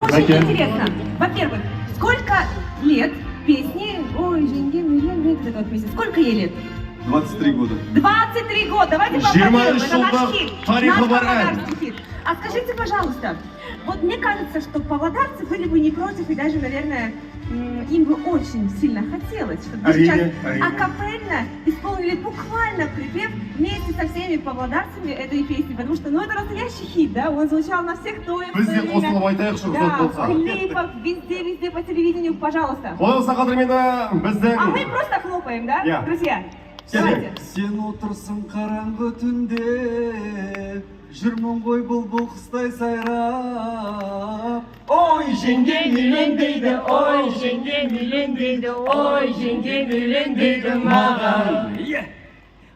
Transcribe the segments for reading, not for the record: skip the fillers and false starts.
Очень интересно. Во-первых, сколько лет песни «Ой, женьги, миллион», вот эта вот песня, сколько ей лет? 23 года. 23 года! Давайте поаплодируем, это наш хит, наш Тарихы бар павлодарский хит. А скажите, пожалуйста, вот мне кажется, что павлодарцы были бы не против, и даже, наверное, им бы очень сильно хотелось, чтобы сейчас акапельно исполнили буквально припев вместе со всеми павлодарцами этой песни, потому что, ну, это настоящий хит, да, он звучал на всех тоях, Бізде қосылып айтайық, что да, болса. в клипах, везде по телевидению, пожалуйста. Болса қадірменді біздің... А мы просто хлопаем, да, Я. друзья? Давайте. Сен отырсың қараңғы түнде, жүрмін ғой бұлбұл құстай сайрап. Ой, жеңгем үйлен ой, жеңгем үйлен ой, жеңгем үйлен маған.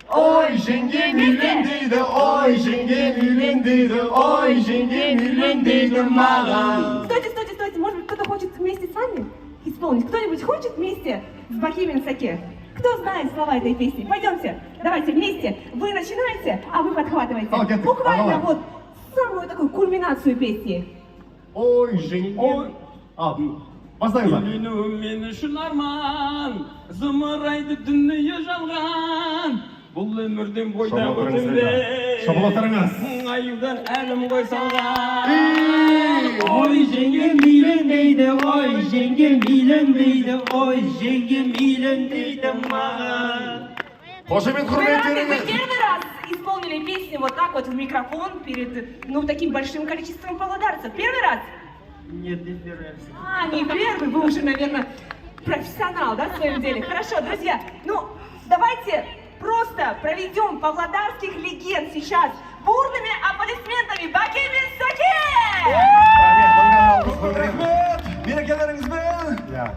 Ой, жеңгем үйлен ой, жеңгем үйлен ой, жеңгем үйлен маған. Стойте, может быть, кто-то хочет вместе с вами исполнить? Кто-нибудь хочет вместе с Бохемиан Саке? Кто знает слова этой песни? Пойдемте, давайте вместе. Вы начинаете, а вы подхватываете. Буквально вот самую такую кульминацию песни. Ой, жеңгем... Бастаңыздар. Үйлену мені үшін арман, зымырайды дүние жалған. Бұл өмірден бойда өтімде, Шапалақтарыңыз. аюдан әлім ғой салған. Ой, жеңгем үйленбейді, ой, жеңгем үйленбейді, ой, жеңгем үйленбейді маған. Қошемет Вы құрметтеріңіз. первый раз исполнили песню вот так вот в микрофон перед, ну, таким большим количеством павлодарцев? Первый раз? Нет, не первый раз. А, не первый, вы уже, наверное, профессионал, да, в своем деле? Хорошо, друзья, ну, давайте просто проведем павлодарских легенд сейчас бурными аплодисментами Бохемиан Саке! Рахмет, Мерекелеріңізбен!